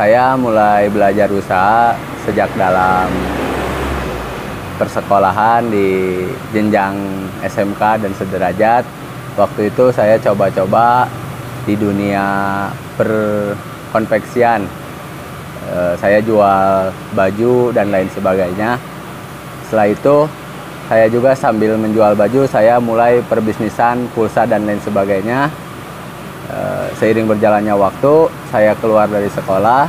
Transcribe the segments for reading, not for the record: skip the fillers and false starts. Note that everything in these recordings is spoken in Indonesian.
Saya mulai belajar usaha sejak dalam persekolahan di jenjang SMK dan sederajat. Waktu itu saya coba-coba di dunia perkonveksian. Saya jual baju dan lain sebagainya. Setelah itu saya juga sambil menjual baju, saya mulai perbisnisan pulsa dan lain sebagainya. Seiring berjalannya waktu, saya keluar dari sekolah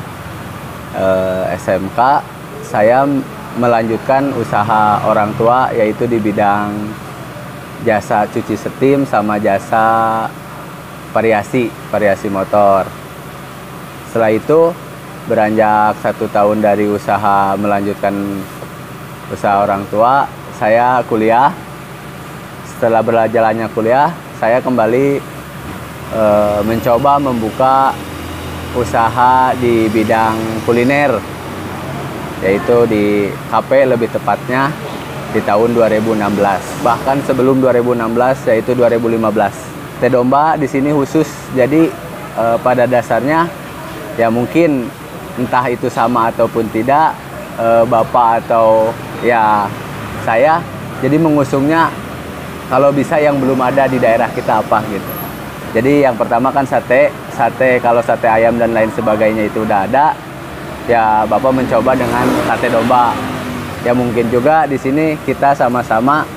SMK, saya melanjutkan usaha orang tua, yaitu di bidang jasa cuci setim sama jasa variasi motor. Setelah itu beranjak 1 tahun dari usaha melanjutkan usaha orang tua, saya kuliah. Setelah berjalannya kuliah, saya kembali mencoba membuka usaha di bidang kuliner, yaitu di kafe, lebih tepatnya di tahun 2016. Bahkan sebelum 2016, yaitu 2015. Teh domba di sini khusus. Jadi pada dasarnya ya mungkin entah itu sama ataupun tidak, Bapak atau ya saya jadi mengusungnya kalau bisa yang belum ada di daerah kita apa gitu. Jadi yang pertama kan sate, kalau sate ayam dan lain sebagainya itu udah ada, ya Bapak mencoba dengan sate domba. Ya mungkin juga di sini kita sama-sama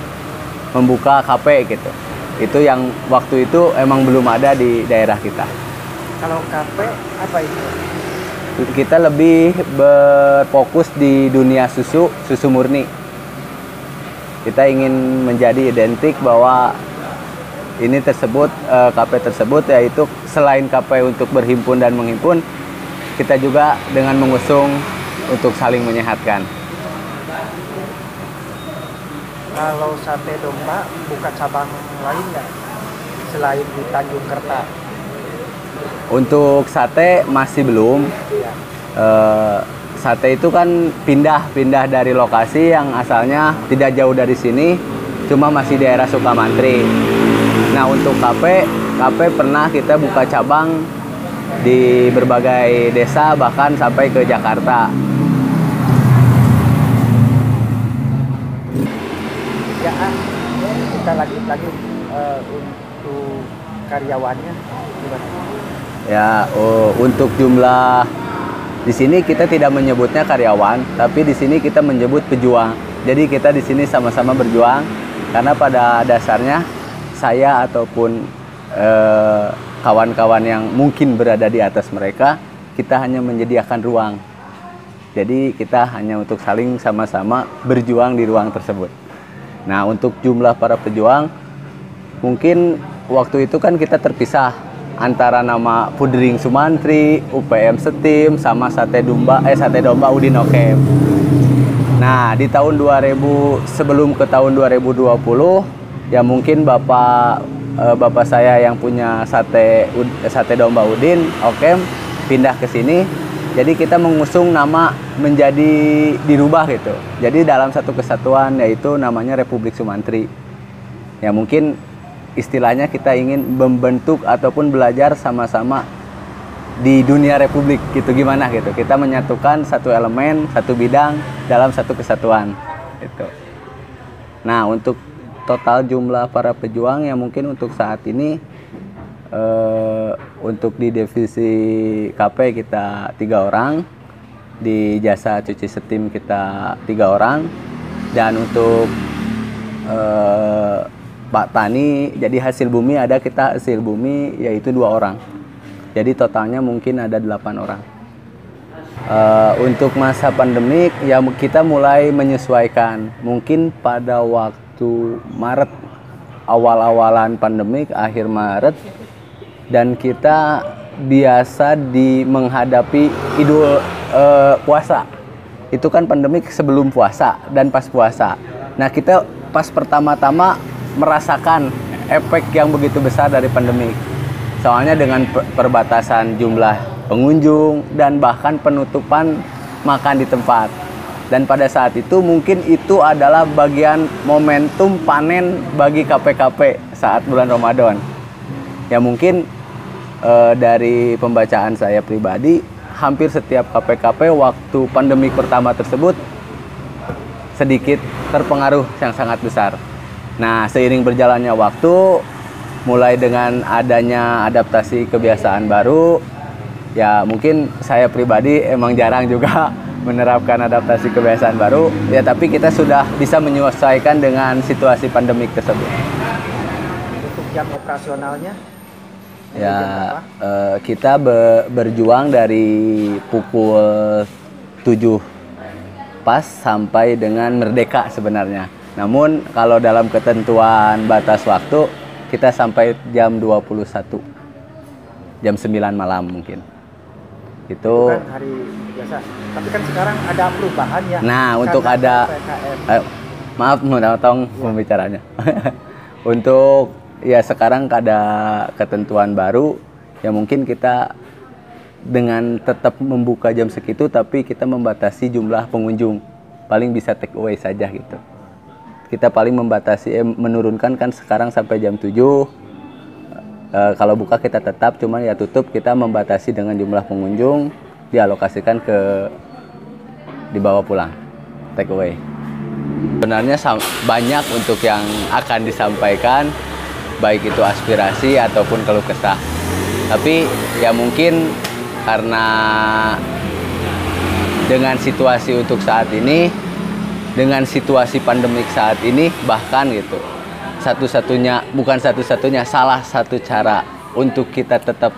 membuka kafe gitu. Itu yang waktu itu emang belum ada di daerah kita. Kalau kafe apa itu? Kita lebih berfokus di dunia susu murni. Kita ingin menjadi identik bahwa ini tersebut, kafe tersebut yaitu selain kafe untuk berhimpun dan menghimpun, kita juga dengan mengusung untuk saling menyehatkan. Kalau sate domba buka cabang lain nggak selain di Tanjung Kerta? Untuk sate masih belum. Ya. Sate itu kan pindah dari lokasi yang asalnya tidak jauh dari sini, cuma masih daerah Sukamantri. Nah untuk kafe pernah kita buka cabang di berbagai desa, bahkan sampai ke Jakarta. Ya, kita lanjut lagi untuk karyawannya gimana? Ya, untuk jumlah di sini kita tidak menyebutnya karyawan, tapi di sini kita menyebut pejuang. Jadi kita di sini sama-sama berjuang karena pada dasarnya saya ataupun kawan-kawan yang mungkin berada di atas mereka, kita hanya menyediakan ruang. Jadi kita hanya untuk saling sama-sama berjuang di ruang tersebut. Nah untuk jumlah para pejuang, mungkin waktu itu kan kita terpisah antara nama Pudering Sumantri, UPM Setim, sama Sate Domba Udin Okem. Nah di tahun 2000, sebelum ke tahun 2020, ya mungkin bapak saya yang punya sate domba Udin Okem pindah ke sini. Jadi kita mengusung nama menjadi dirubah gitu. Jadi dalam satu kesatuan, yaitu namanya Republik Sumantri. Ya mungkin istilahnya kita ingin membentuk ataupun belajar sama-sama di dunia republik gitu, gimana gitu. Kita menyatukan satu elemen, satu bidang dalam satu kesatuan gitu. Nah untuk total jumlah para pejuang yang mungkin untuk saat ini untuk di divisi KP kita 3 orang, di jasa cuci setim kita 3 orang, dan untuk Pak Tani jadi hasil bumi kita hasil bumi yaitu 2 orang. Jadi totalnya mungkin ada 8 orang. Untuk masa pandemik ya kita mulai menyesuaikan. Mungkin pada waktu Maret, awal-awalan pandemik, akhir Maret, dan kita biasa menghadapi Idul puasa. Itu kan pandemik sebelum puasa dan pas puasa. Nah kita pas pertama-tama merasakan efek yang begitu besar dari pandemik. Soalnya dengan perbatasan jumlah pengunjung dan bahkan penutupan makan di tempat. Dan pada saat itu mungkin itu adalah bagian momentum panen bagi KP-KP saat bulan Ramadan. Ya mungkin dari pembacaan saya pribadi, hampir setiap KP-KP waktu pandemi pertama tersebut sedikit terpengaruh yang sangat besar. Nah, seiring berjalannya waktu, mulai dengan adanya adaptasi kebiasaan baru, ya mungkin saya pribadi emang jarang juga menerapkan adaptasi kebiasaan baru, ya tapi kita sudah bisa menyesuaikan dengan situasi pandemik tersebut. Untuk jam operasionalnya? Ya, kita berjuang dari pukul 7 pas sampai dengan merdeka sebenarnya. Namun kalau dalam ketentuan batas waktu kita sampai jam 21. Jam 9 malam mungkin. Itu kan hari biasa. Tapi kan sekarang ada perubahan ya. Nah, untuk ada maaf memotong pembicaranya. Untuk ya sekarang ada ketentuan baru ya mungkin kita dengan tetap membuka jam segitu tapi kita membatasi jumlah pengunjung, paling bisa take away saja gitu. Kita paling membatasi menurunkan kan sekarang sampai jam 7. Kalau buka kita tetap, cuma ya tutup kita membatasi dengan jumlah pengunjung, dialokasikan ke dibawa pulang take away. Sebenarnya banyak untuk yang akan disampaikan, baik itu aspirasi ataupun keluh kesah. Tapi ya mungkin karena dengan situasi untuk saat ini, dengan situasi pandemik saat ini, bahkan gitu, bukan satu-satunya, salah satu cara untuk kita tetap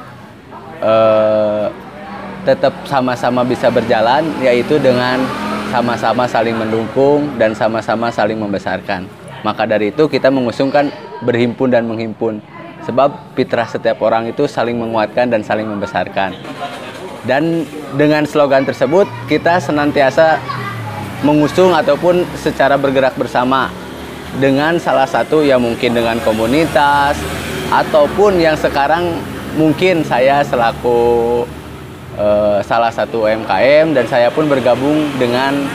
sama-sama bisa berjalan, yaitu dengan sama-sama saling mendukung dan sama-sama saling membesarkan. Maka dari itu kita mengusungkan berhimpun dan menghimpun. Sebab fitrah setiap orang itu saling menguatkan dan saling membesarkan. Dan dengan slogan tersebut kita senantiasa mengusung ataupun secara bergerak bersama dengan salah satu ya mungkin dengan komunitas ataupun yang sekarang mungkin saya selaku salah satu UMKM dan saya pun bergabung dengan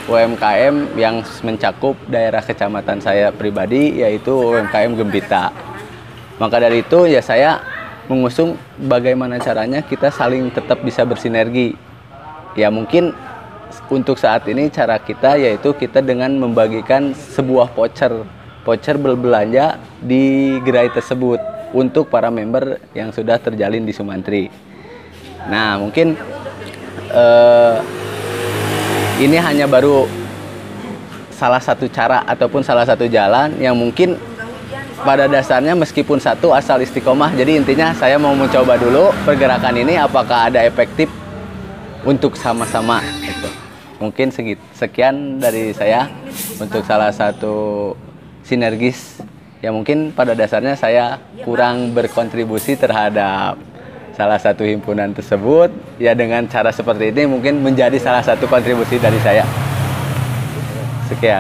UMKM yang mencakup daerah kecamatan saya pribadi yaitu UMKM Gembita. Maka dari itu ya saya mengusung bagaimana caranya kita saling tetap bisa bersinergi. Ya mungkin untuk saat ini cara kita yaitu kita dengan membagikan sebuah voucher berbelanja di gerai tersebut untuk para member yang sudah terjalin di Sumantri. Nah mungkin ini hanya baru salah satu cara ataupun salah satu jalan yang mungkin pada dasarnya meskipun satu asal istiqomah. Jadi intinya saya mau mencoba dulu pergerakan ini apakah ada efektif untuk sama-sama gitu. Mungkin sekian dari saya untuk salah satu sinergis ya mungkin pada dasarnya saya kurang berkontribusi terhadap salah satu himpunan tersebut ya dengan cara seperti ini mungkin menjadi salah satu kontribusi dari saya. Sekian.